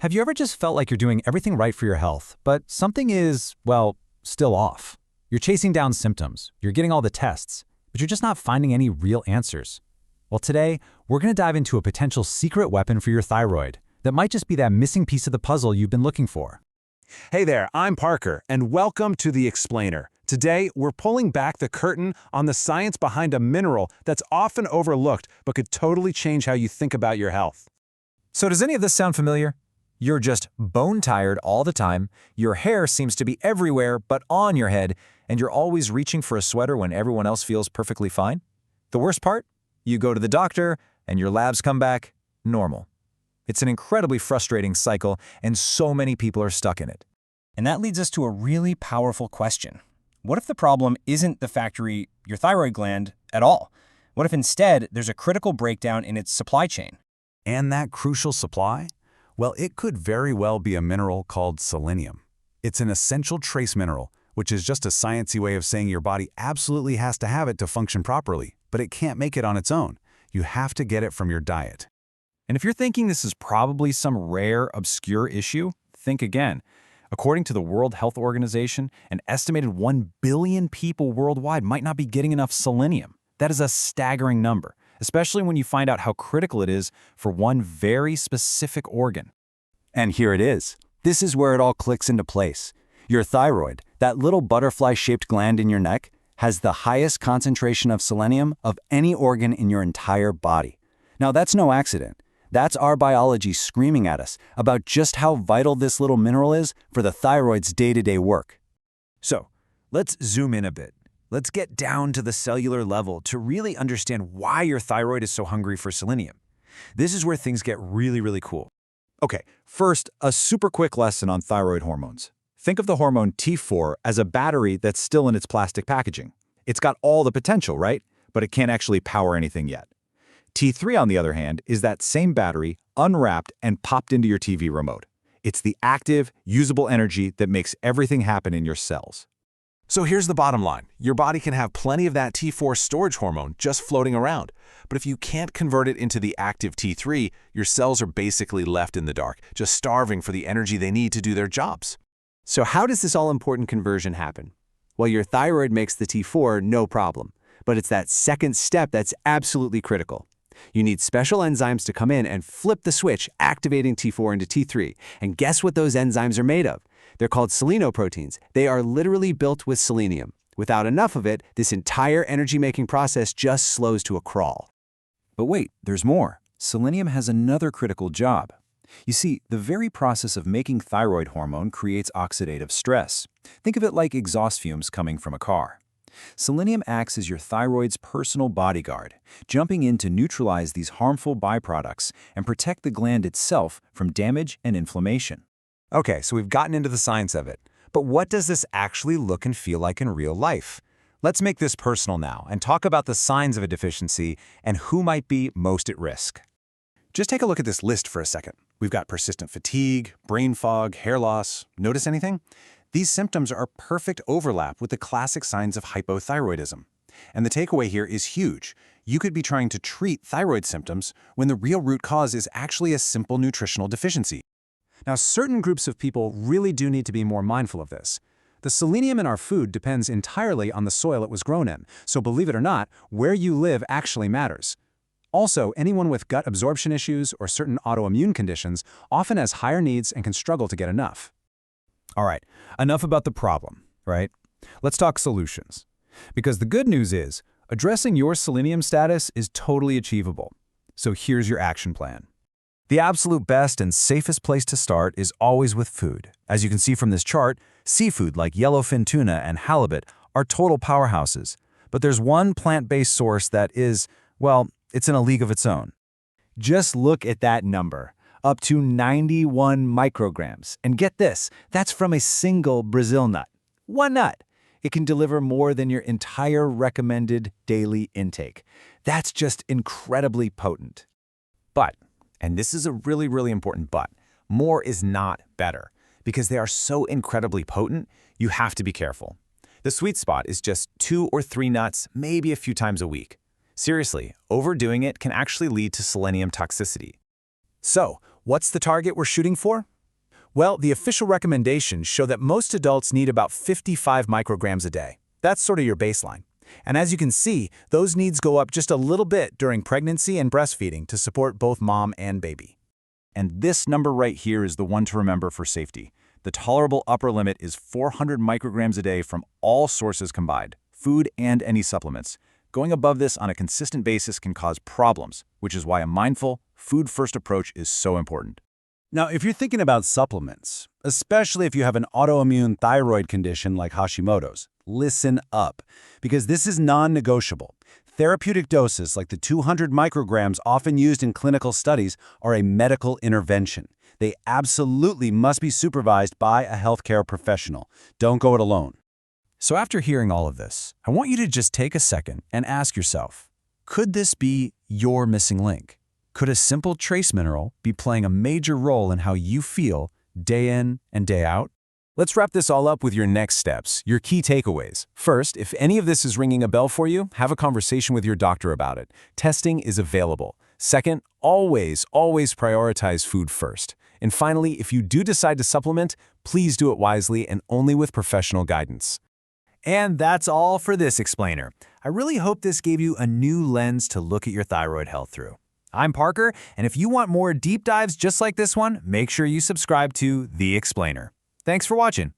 Have you ever just felt like you're doing everything right for your health, but something is, well, still off? You're chasing down symptoms, you're getting all the tests, but you're just not finding any real answers. Well, today, we're going to dive into a potential secret weapon for your thyroid that might just be that missing piece of the puzzle you've been looking for. Hey there, I'm Parker, and welcome to The Explainer. Today, we're pulling back the curtain on the science behind a mineral that's often overlooked but could totally change how you think about your health. So does any of this sound familiar? You're just bone tired all the time, your hair seems to be everywhere but on your head, and you're always reaching for a sweater when everyone else feels perfectly fine? The worst part? You go to the doctor, and your labs come back normal. It's an incredibly frustrating cycle, and so many people are stuck in it. And that leads us to a really powerful question. What if the problem isn't the factory, your thyroid gland, at all? What if instead there's a critical breakdown in its supply chain? And that crucial supply? Well, it could very well be a mineral called selenium. It's an essential trace mineral, which is just a sciencey way of saying your body absolutely has to have it to function properly, but it can't make it on its own. You have to get it from your diet. And if you're thinking this is probably some rare, obscure issue, think again. According to the World Health Organization, an estimated 1 billion people worldwide might not be getting enough selenium. That is a staggering number, especially when you find out how critical it is for one very specific organ. And here it is. This is where it all clicks into place. Your thyroid, that little butterfly-shaped gland in your neck, has the highest concentration of selenium of any organ in your entire body. Now, that's no accident. That's our biology screaming at us about just how vital this little mineral is for the thyroid's day-to-day work. So, let's zoom in a bit. Let's get down to the cellular level to really understand why your thyroid is so hungry for selenium. This is where things get really cool. Okay, first, a super quick lesson on thyroid hormones. Think of the hormone T4 as a battery that's still in its plastic packaging. It's got all the potential, right? But it can't actually power anything yet. T3, on the other hand, is that same battery unwrapped and popped into your TV remote. It's the active, usable energy that makes everything happen in your cells. So here's the bottom line. Your body can have plenty of that T4 storage hormone just floating around. But if you can't convert it into the active T3, your cells are basically left in the dark, just starving for the energy they need to do their jobs. So how does this all-important conversion happen? Well, your thyroid makes the T4 no problem, but it's that second step that's absolutely critical. You need special enzymes to come in and flip the switch, activating T4 into T3. And guess what those enzymes are made of? They're called selenoproteins. They are literally built with selenium. Without enough of it, this entire energy-making process just slows to a crawl. But wait, there's more. Selenium has another critical job. You see, the very process of making thyroid hormone creates oxidative stress. Think of it like exhaust fumes coming from a car. Selenium acts as your thyroid's personal bodyguard, jumping in to neutralize these harmful byproducts and protect the gland itself from damage and inflammation. Okay, so we've gotten into the science of it. But what does this actually look and feel like in real life? Let's make this personal now and talk about the signs of a deficiency and who might be most at risk. Just take a look at this list for a second. We've got persistent fatigue, brain fog, hair loss. Notice anything? These symptoms are perfect overlap with the classic signs of hypothyroidism. And the takeaway here is huge. You could be trying to treat thyroid symptoms when the real root cause is actually a simple nutritional deficiency. Now, certain groups of people really do need to be more mindful of this. The selenium in our food depends entirely on the soil it was grown in, so believe it or not, where you live actually matters. Also, anyone with gut absorption issues or certain autoimmune conditions often has higher needs and can struggle to get enough. All right, enough about the problem, right? Let's talk solutions. Because the good news is, addressing your selenium status is totally achievable. So here's your action plan. The absolute best and safest place to start is always with food. As you can see from this chart, seafood like yellowfin tuna and halibut are total powerhouses. But there's one plant-based source that is, well, it's in a league of its own. Just look at that number, up to 91 micrograms. And get this, that's from a single Brazil nut. One nut. It can deliver more than your entire recommended daily intake. That's just incredibly potent. But, and this is a really important but, more is not better. Because they are so incredibly potent, you have to be careful. The sweet spot is just 2 or 3 nuts, maybe a few times a week. Seriously, overdoing it can actually lead to selenium toxicity. So, what's the target we're shooting for? Well, the official recommendations show that most adults need about 55 micrograms a day. That's sort of your baseline. And as you can see, those needs go up just a little bit during pregnancy and breastfeeding to support both mom and baby. And this number right here is the one to remember for safety. The tolerable upper limit is 400 micrograms a day from all sources combined, food and any supplements. Going above this on a consistent basis can cause problems, which is why a mindful, food-first approach is so important. Now, if you're thinking about supplements, especially if you have an autoimmune thyroid condition like Hashimoto's, listen up, because this is non-negotiable. Therapeutic doses like the 200 micrograms often used in clinical studies are a medical intervention. They absolutely must be supervised by a healthcare professional. Don't go it alone. So after hearing all of this, I want you to just take a second and ask yourself, could this be your missing link? Could a simple trace mineral be playing a major role in how you feel day in and day out? Let's wrap this all up with your next steps, your key takeaways. First, if any of this is ringing a bell for you, have a conversation with your doctor about it. Testing is available. Second, always prioritize food first. And finally, if you do decide to supplement, please do it wisely and only with professional guidance. And that's all for this explainer. I really hope this gave you a new lens to look at your thyroid health through. I'm Parker, and if you want more deep dives just like this one, make sure you subscribe to The Explainer. Thanks for watching.